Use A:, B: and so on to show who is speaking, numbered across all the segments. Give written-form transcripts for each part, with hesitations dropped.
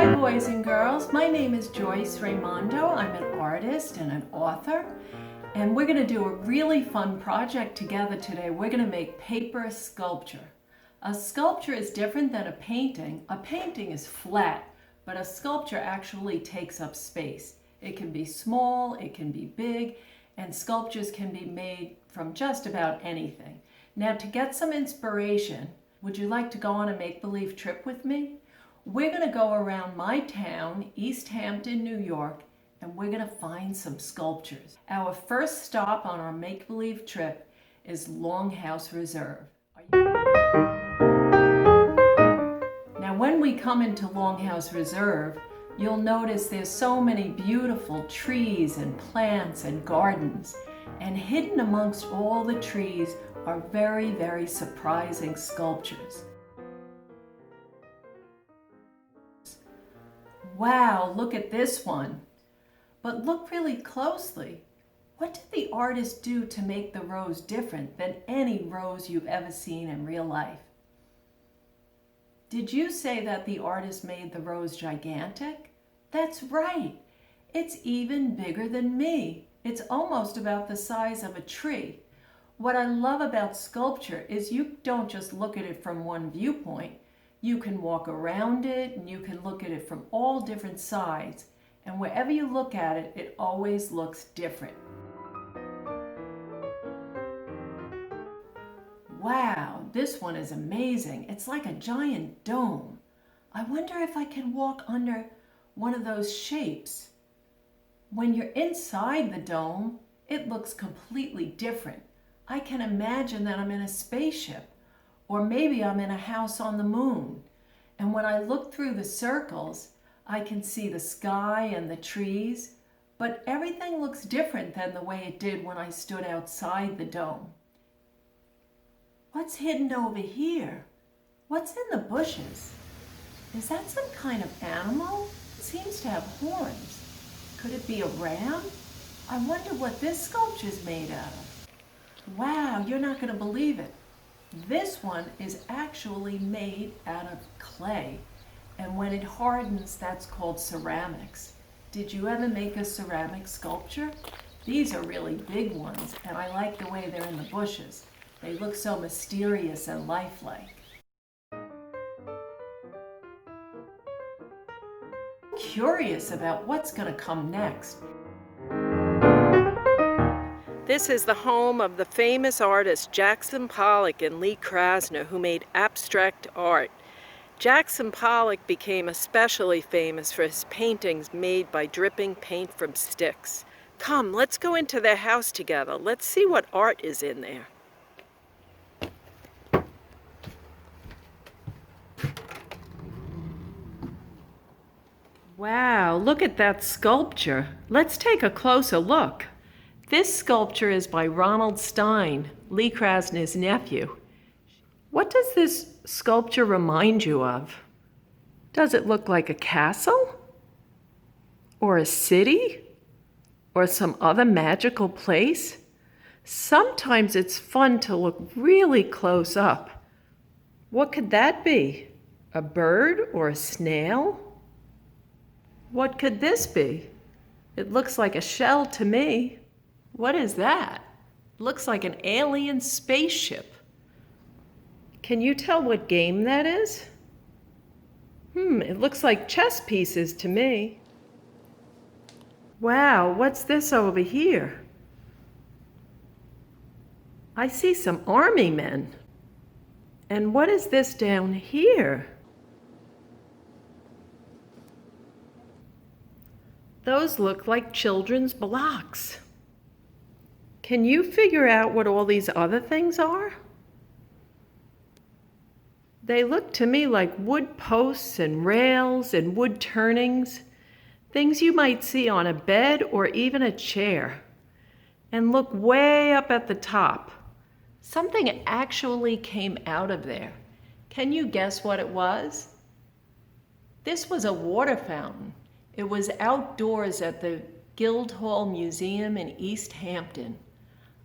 A: Hi boys and girls, my name is Joyce Raimondo. I'm an artist and an author, and we're going to do a really fun project together today. We're going to make paper sculpture. A sculpture is different than a painting. A painting is flat, but a sculpture actually takes up space. It can be small, it can be big, and sculptures can be made from just about anything. Now, to get some inspiration, would you like to go on a make-believe trip with me? We're going to go around my town, East Hampton, New York, and we're going to find some sculptures. Our first stop on our make-believe trip is Longhouse Reserve. Now, when we come into Longhouse Reserve, you'll notice there's so many beautiful trees and plants and gardens, and hidden amongst all the trees are very, very surprising sculptures. Wow, look at this one. But look really closely. What did the artist do to make the rose different than any rose you've ever seen in real life? Did you say that the artist made the rose gigantic? That's right. It's even bigger than me. It's almost about the size of a tree. What I love about sculpture is you don't just look at it from one viewpoint. You can walk around it and you can look at it from all different sides. And wherever you look at it, it always looks different. Wow, this one is amazing. It's like a giant dome. I wonder if I can walk under one of those shapes. When you're inside the dome, it looks completely different. I can imagine that I'm in a spaceship. Or maybe I'm in a house on the moon. And when I look through the circles, I can see the sky and the trees, but everything looks different than the way it did when I stood outside the dome. What's hidden over here? What's in the bushes? Is that some kind of animal? It seems to have horns. Could it be a ram? I wonder what this sculpture's made out of. Wow, you're not going to believe it. This one is actually made out of clay, and when it hardens, that's called ceramics. Did you ever make a ceramic sculpture? These are really big ones, and I like the way they're in the bushes. They look so mysterious and lifelike. Curious about what's going to come next. This is the home of the famous artists Jackson Pollock and Lee Krasner, who made abstract art. Jackson Pollock became especially famous for his paintings made by dripping paint from sticks. Come, let's go into their house together. Let's see what art is in there. Wow, look at that sculpture. Let's take a closer look. This sculpture is by Ronald Stein, Lee Krasner's nephew. What does this sculpture remind you of? Does it look like a castle? Or a city? Or some other magical place? Sometimes it's fun to look really close up. What could that be? A bird or a snail? What could this be? It looks like a shell to me. What is that? Looks like an alien spaceship. Can you tell what game that is? It looks like chess pieces to me. Wow, what's this over here? I see some army men. And what is this down here? Those look like children's blocks. Can you figure out what all these other things are? They look to me like wood posts and rails and wood turnings, things you might see on a bed or even a chair. And look way up at the top. Something actually came out of there. Can you guess what it was? This was a water fountain. It was outdoors at the Guildhall Museum in East Hampton.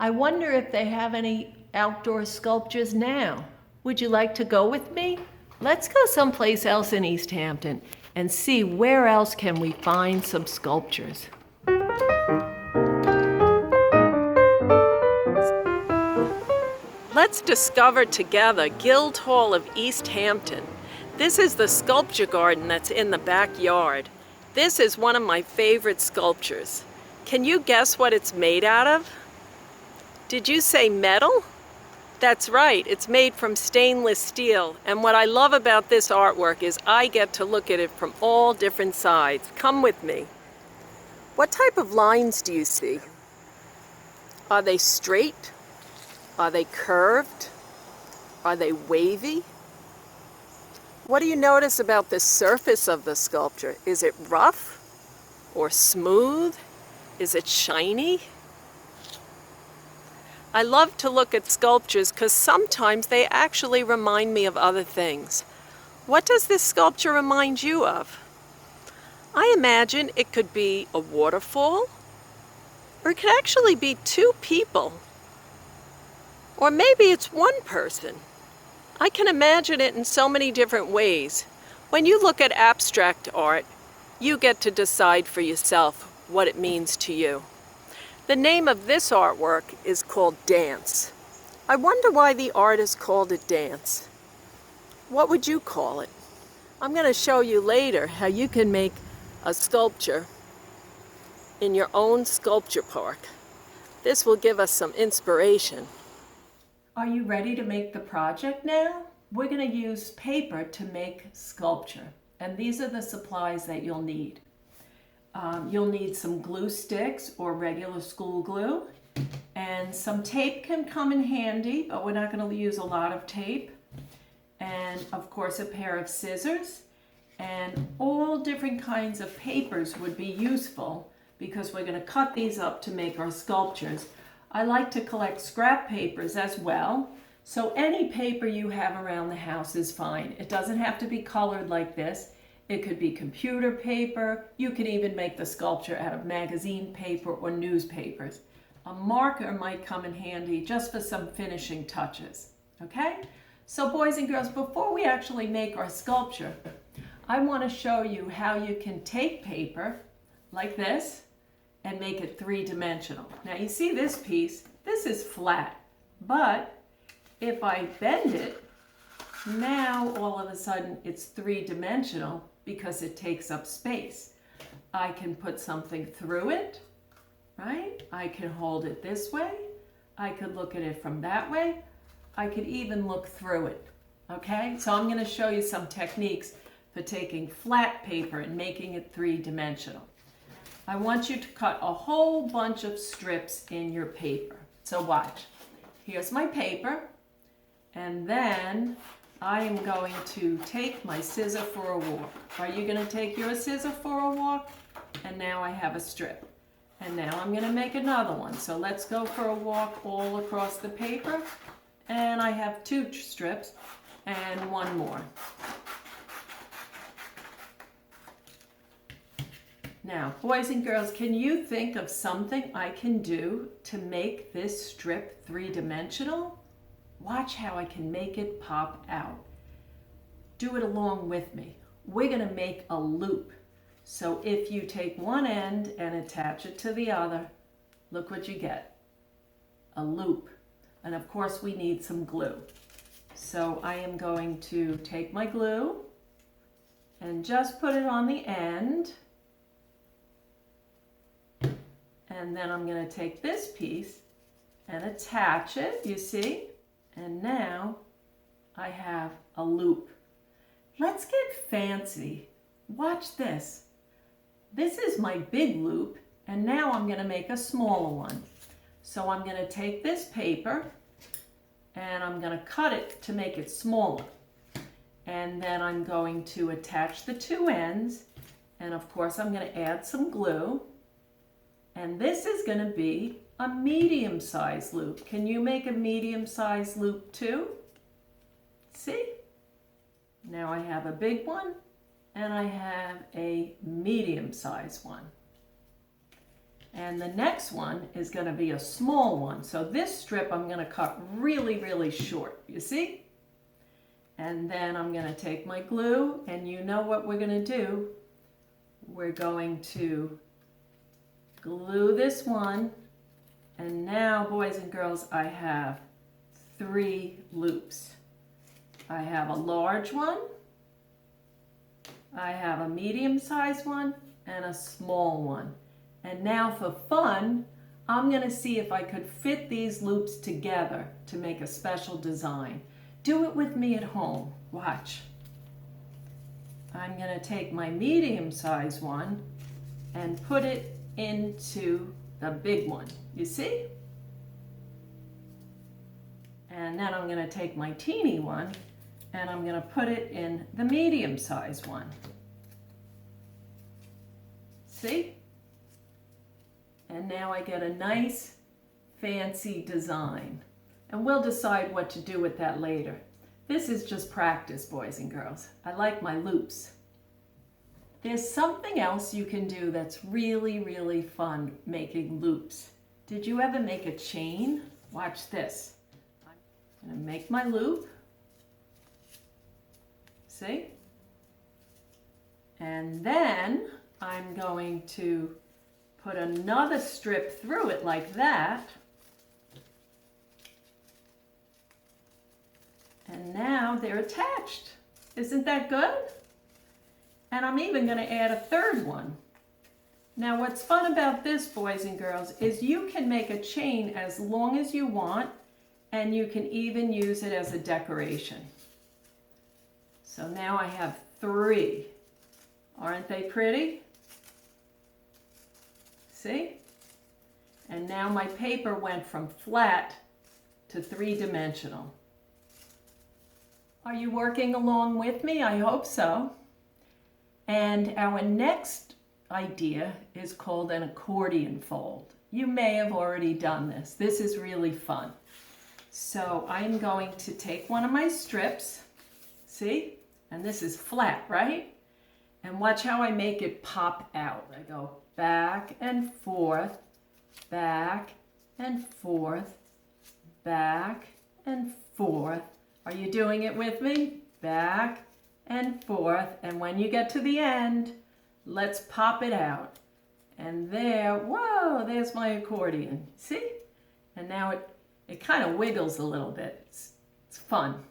A: I wonder if they have any outdoor sculptures now. Would you like to go with me? Let's go someplace else in East Hampton and see where else can we find some sculptures. Let's discover together Guildhall of East Hampton. This is the sculpture garden that's in the backyard. This is one of my favorite sculptures. Can you guess what it's made out of? Did you say metal? That's right, it's made from stainless steel. And what I love about this artwork is I get to look at it from all different sides. Come with me. What type of lines do you see? Are they straight? Are they curved? Are they wavy? What do you notice about the surface of the sculpture? Is it rough or smooth? Is it shiny? I love to look at sculptures because sometimes they actually remind me of other things. What does this sculpture remind you of? I imagine it could be a waterfall, or it could actually be two people. Or maybe it's one person. I can imagine it in so many different ways. When you look at abstract art, you get to decide for yourself what it means to you. The name of this artwork is called Dance. I wonder why the artist called it Dance. What would you call it? I'm going to show you later how you can make a sculpture in your own sculpture park. This will give us some inspiration. Are you ready to make the project now? We're going to use paper to make sculpture, and these are the supplies that you'll need. You'll need some glue sticks or regular school glue, and some tape can come in handy, but we're not going to use a lot of tape. And of course a pair of scissors, and all different kinds of papers would be useful because we're going to cut these up to make our sculptures. I like to collect scrap papers as well, so any paper you have around the house is fine. It doesn't have to be colored like this. It could be computer paper. You can even make the sculpture out of magazine paper or newspapers. A marker might come in handy just for some finishing touches, okay? So boys and girls, before we actually make our sculpture, I want to show you how you can take paper like this and make it three-dimensional. Now you see this piece, this is flat, but if I bend it, now all of a sudden it's three-dimensional because it takes up space. I can put something through it, right? I can hold it this way. I could look at it from that way. I could even look through it, okay? So I'm going to show you some techniques for taking flat paper and making it three-dimensional. I want you to cut a whole bunch of strips in your paper. So watch. Here's my paper, and then I am going to take my scissor for a walk. Are you going to take your scissor for a walk? And now I have a strip. And now I'm going to make another one. So let's go for a walk all across the paper. And I have two strips and one more. Now, boys and girls, can you think of something I can do to make this strip three-dimensional? Watch how I can make it pop out. Do it along with me. We're going to make a loop. So if you take one end and attach it to the other, look what you get. A loop. And of course we need some glue. So I am going to take my glue and just put it on the end. And then I'm going to take this piece and attach it, you see? And now I have a loop. Let's get fancy. Watch this. This is my big loop, and now I'm going to make a smaller one. So I'm going to take this paper and I'm going to cut it to make it smaller. And then I'm going to attach the two ends, and of course I'm going to add some glue. And this is going to be a medium-sized loop. Can you make a medium-sized loop too? See? Now I have a big one and I have a medium-sized one. And the next one is going to be a small one. So this strip I'm going to cut really, really short, you see? And then I'm going to take my glue, and you know what we're going to do. We're going to glue this one, and now, boys and girls, I have 3 loops. I have a large one, I have a medium-sized one, and a small one. And now for fun, I'm going to see if I could fit these loops together to make a special design. Do it with me at home. Watch. I'm going to take my medium-sized one and put it into the big one. You see? And then I'm going to take my teeny one and I'm going to put it in the medium-sized one. See? And now I get a nice, fancy design. And we'll decide what to do with that later. This is just practice, boys and girls. I like my loops. There's something else you can do that's really, really fun making loops. Did you ever make a chain? Watch this. I'm going to make my loop. See? And then I'm going to put another strip through it like that. And now they're attached. Isn't that good? And I'm even going to add a third one. Now what's fun about this, boys and girls, is you can make a chain as long as you want, and you can even use it as a decoration. So now I have 3. Aren't they pretty? See? And now my paper went from flat to 3-dimensional. Are you working along with me? I hope so. And our next idea is called an accordion fold. You may have already done this. This is really fun. So I'm going to take one of my strips, see? And this is flat, right? And watch how I make it pop out. I go back and forth, back and forth, back and forth. Are you doing it with me? Back and forth. And when you get to the end, let's pop it out. And there, whoa, there's my accordion. See? And now it kind of wiggles a little bit. It's fun.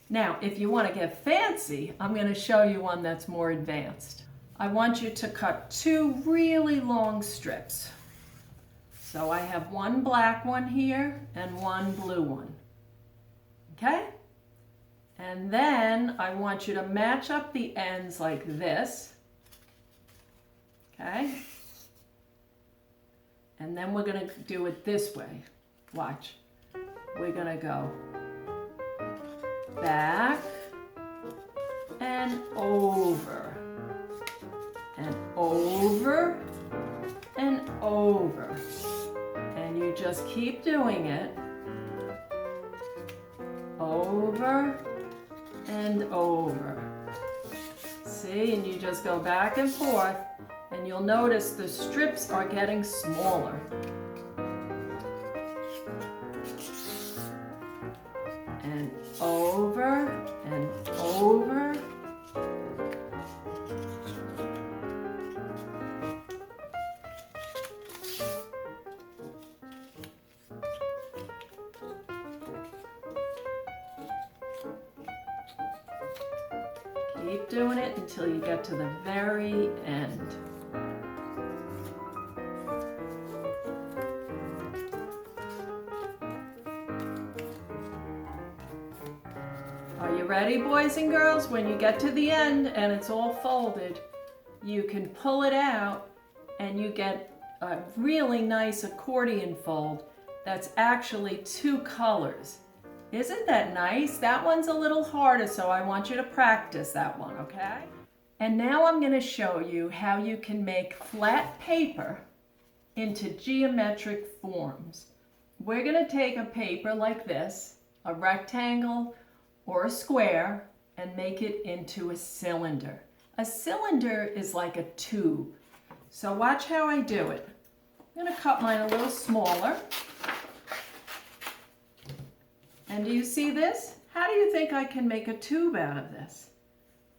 A: Now, if you want to get fancy, I'm going to show you one that's more advanced. I want you to cut 2 really long strips. So I have one black one here and one blue one. Okay? And then I want you to match up the ends like this. Okay? And then we're going to do it this way. Watch. We're going to go back and over and over and over. And you just keep doing it over and over. See, and you just go back and forth, and you'll notice the strips are getting smaller. And over and over. Keep doing it until you get to the very end. Are you ready, boys and girls? When you get to the end and it's all folded, you can pull it out and you get a really nice accordion fold that's actually 2 colors. Isn't that nice? That one's a little harder, so I want you to practice that one, okay? And now I'm going to show you how you can make flat paper into geometric forms. We're going to take a paper like this, a rectangle or a square, and make it into a cylinder. A cylinder is like a tube. So watch how I do it. I'm going to cut mine a little smaller. And do you see this? How do you think I can make a tube out of this?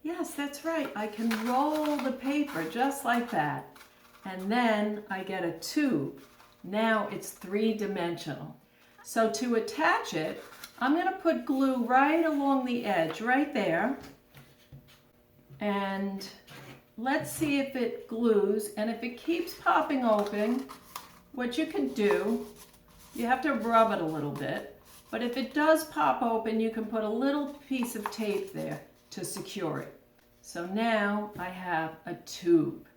A: Yes, that's right. I can roll the paper just like that. And then I get a tube. Now it's three-dimensional. So to attach it, I'm going to put glue right along the edge, right there. And let's see if it glues. And if it keeps popping open, what you can do, you have to rub it a little bit. But if it does pop open, you can put a little piece of tape there to secure it. So now I have a tube.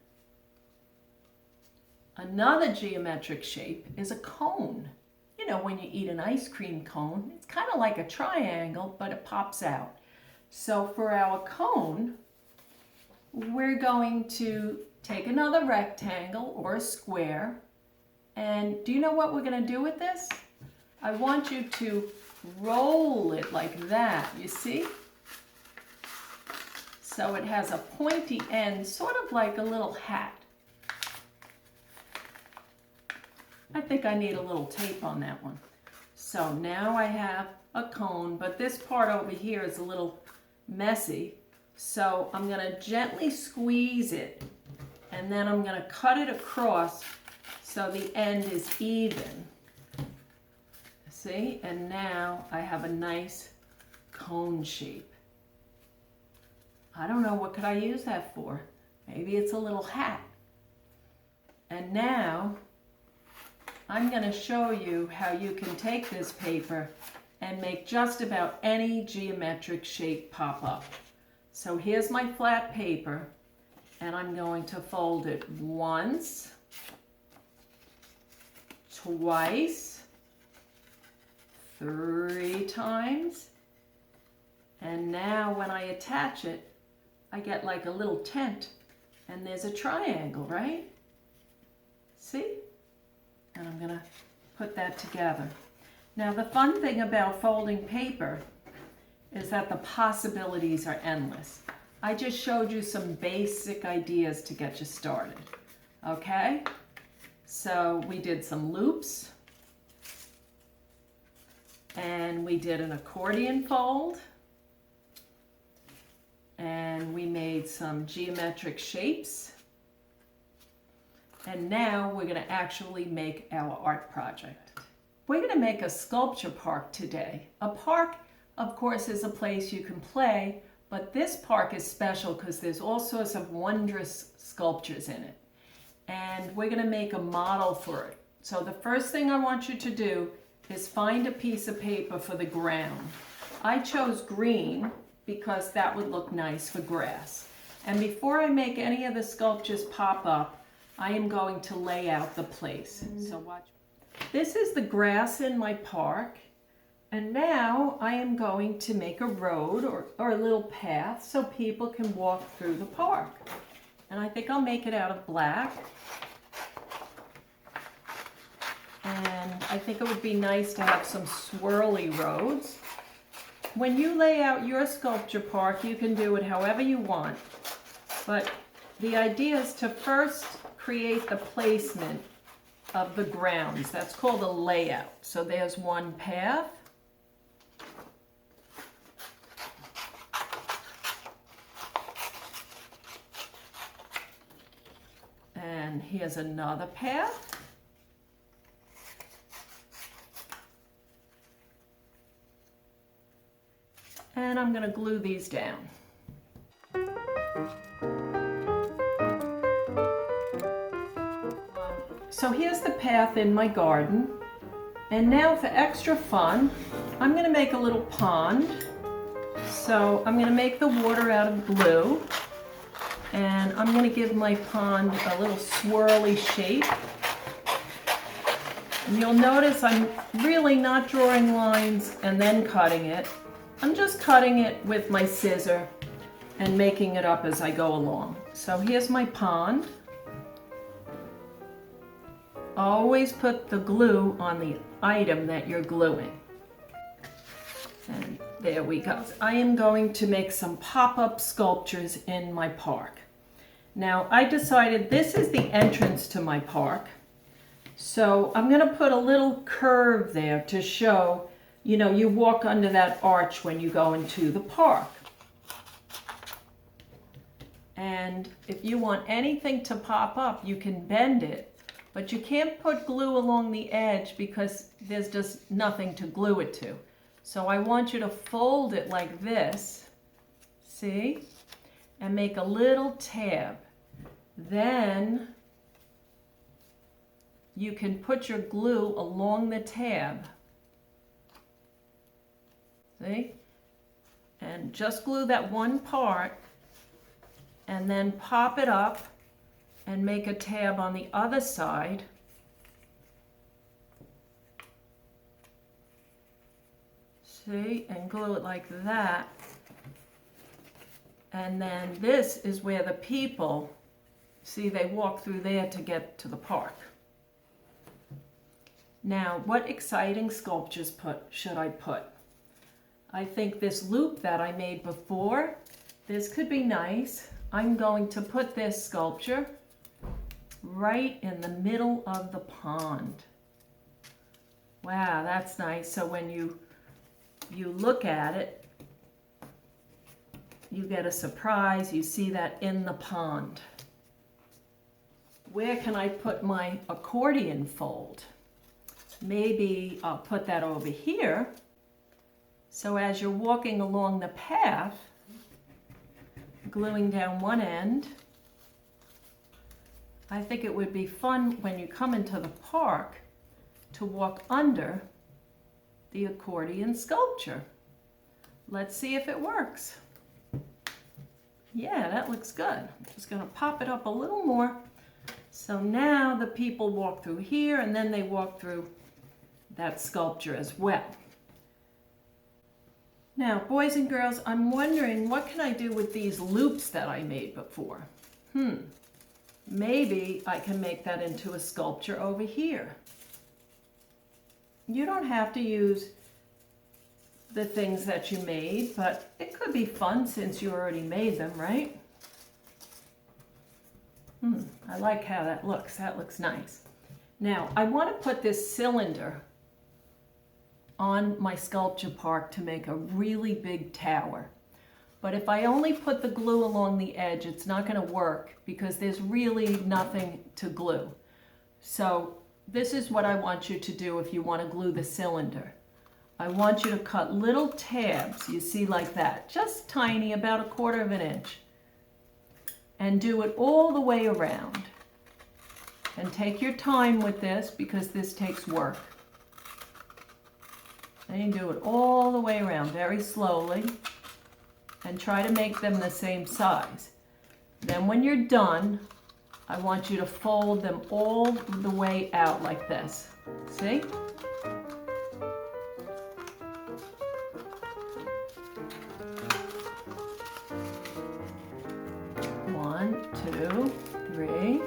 A: Another geometric shape is a cone. You know, when you eat an ice cream cone, it's kind of like a triangle, but it pops out. So for our cone, we're going to take another rectangle or a square. And do you know what we're going to do with this? I want you to roll it like that, you see? So it has a pointy end, sort of like a little hat. I think I need a little tape on that one. So now I have a cone, but this part over here is a little messy. So I'm going to gently squeeze it, and then I'm going to cut it across so the end is even. See? And now I have a nice cone shape. I don't know, what could I use that for? Maybe it's a little hat. And now I'm going to show you how you can take this paper and make just about any geometric shape pop up. So here's my flat paper, and I'm going to fold it once, twice, 3 times, and now when I attach it, I get like a little tent, and there's a triangle, right? See? And I'm going to put that together. Now the fun thing about folding paper is that the possibilities are endless. I just showed you some basic ideas to get you started. Okay? So we did some loops, and we did an accordion fold, and we made some geometric shapes. And now we're going to actually make our art project. We're going to make a sculpture park today. A park, of course, is a place you can play, but this park is special because there's all sorts of wondrous sculptures in it. And we're going to make a model for it. So the first thing I want you to do is find a piece of paper for the ground. I chose green because that would look nice for grass. And before I make any of the sculptures pop up, I am going to lay out the place. So watch. This is the grass in my park. And now I am going to make a road or a little path so people can walk through the park. And I think I'll make it out of black. And I think it would be nice to have some swirly roads. When you lay out your sculpture park, you can do it however you want. But the idea is to first create the placement of the grounds. That's called a layout. So there's one path. And here's another path. And I'm going to glue these down. So here's the path in my garden. And now for extra fun, I'm going to make a little pond. So I'm going to make the water out of glue. And I'm going to give my pond a little swirly shape. And you'll notice I'm really not drawing lines and then cutting it. I'm just cutting it with my scissor and making it up as I go along. So here's my pond. Always put the glue on the item that you're gluing. And there we go. I am going to make some pop-up sculptures in my park. Now I decided this is the entrance to my park. So I'm going to put a little curve there to show you know, you walk under that arch when you go into the park. And if you want anything to pop up, you can bend it, but you can't put glue along the edge because there's just nothing to glue it to. So I want you to fold it like this, see, and make a little tab. Then you can put your glue along the tab, see, and just glue that one part, and then pop it up and make a tab on the other side. See, and glue it like that. And then this is where the people, see, they walk through there to get to the park. Now, what exciting sculptures should I put? I think this loop that I made before, this could be nice. I'm going to put this sculpture right in the middle of the pond. Wow, that's nice. So when you look at it, you get a surprise. You see that in the pond. Where can I put my accordion fold? Maybe I'll put that over here. So as you're walking along the path, gluing down one end, I think it would be fun when you come into the park to walk under the accordion sculpture. Let's see if it works. Yeah, that looks good. I'm just going to pop it up a little more. So now the people walk through here and then they walk through that sculpture as well. Now, boys and girls, I'm wondering what can I do with these loops that I made before? Maybe I can make that into a sculpture over here. You don't have to use the things that you made, but it could be fun since you already made them, right? I like how that looks. That looks nice. Now, I want to put this cylinder on my sculpture park to make a really big tower. But if I only put the glue along the edge, it's not going to work because there's really nothing to glue. So this is what I want you to do if you want to glue the cylinder. I want you to cut little tabs, you see, like that, just tiny, about 1/4 of an inch. And do it all the way around. And take your time with this because this takes work. And you do it all the way around very slowly and try to make them the same size. Then when you're done, I want you to fold them all the way out like this. See? One, two, three.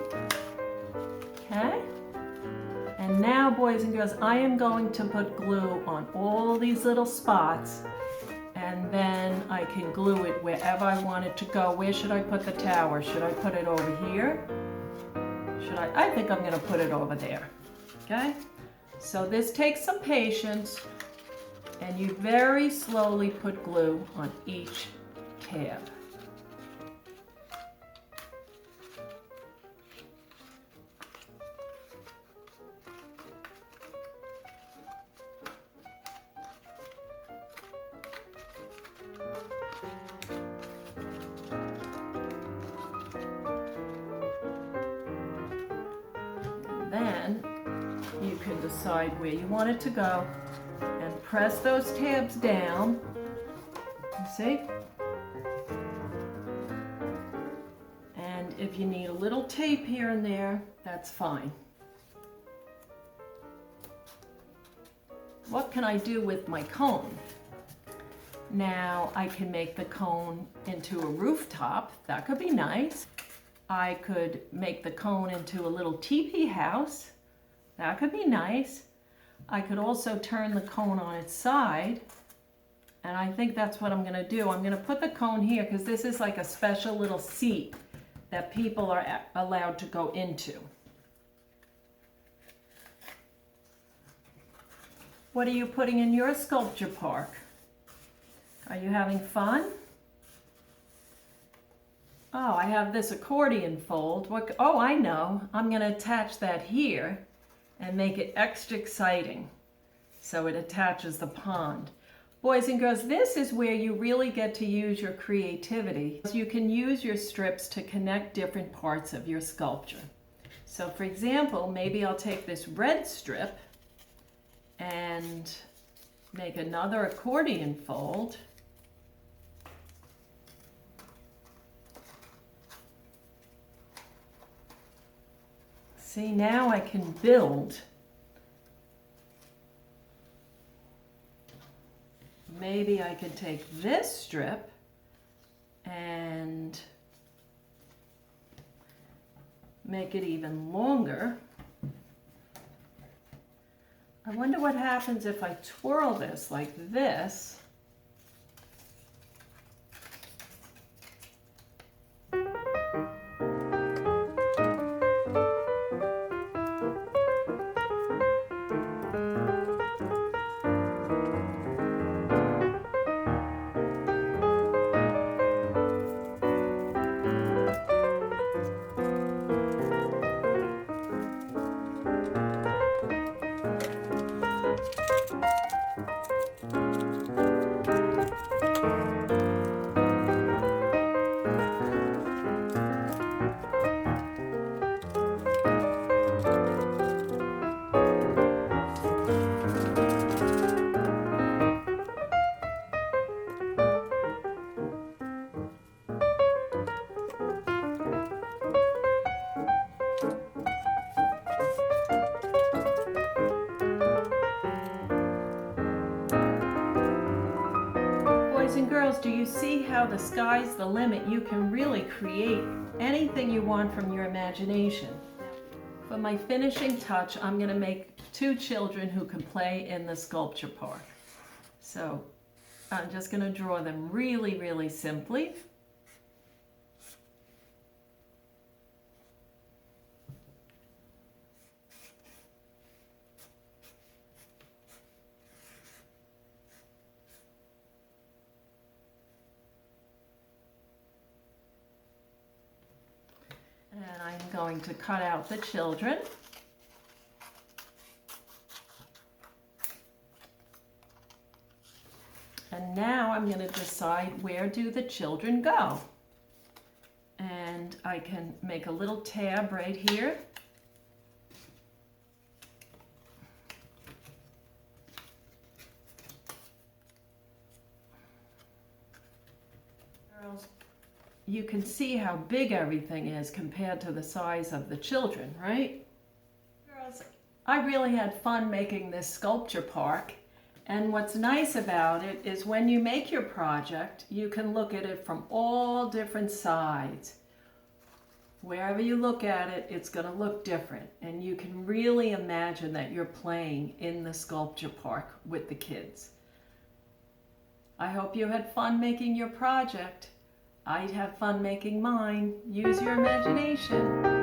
A: Okay? And now, boys and girls, I am going to put glue on all these little spots, and then I can glue it wherever I want it to go. Where should I put the tower? Should I put it over here? I think I'm going to put it over there. Okay? So this takes some patience, and you very slowly put glue on each tab. Then you can decide where you want it to go and press those tabs down. You see? And if you need a little tape here and there, that's fine. What can I do with my cone? Now I can make the cone into a rooftop. That could be nice. I could make the cone into a little teepee house. That could be nice. I could also turn the cone on its side. And I think that's what I'm going to do. I'm going to put the cone here because this is like a special little seat that people are allowed to go into. What are you putting in your sculpture park? Are you having fun? Oh, I have this accordion fold. Oh, I know. I'm going to attach that here and make it extra exciting so it attaches the pond. Boys and girls, this is where you really get to use your creativity. You can use your strips to connect different parts of your sculpture. So for example, maybe I'll take this red strip and make another accordion fold. See, now I can build. Maybe I could take this strip and make it even longer. I wonder what happens if I twirl this like this. Boys and girls, do you see how the sky's the limit? You can really create anything you want from your imagination. For my finishing touch, I'm going to make two children who can play in the sculpture park. So I'm just going to draw them really, really simply. And I'm going to cut out the children. And now I'm going to decide where do the children go. And I can make a little tab right here. You can see how big everything is compared to the size of the children, right? Girls, I really had fun making this sculpture park. And what's nice about it is when you make your project, you can look at it from all different sides. Wherever you look at it, it's going to look different. And you can really imagine that you're playing in the sculpture park with the kids. I hope you had fun making your project. I'd have fun making mine. Use your imagination.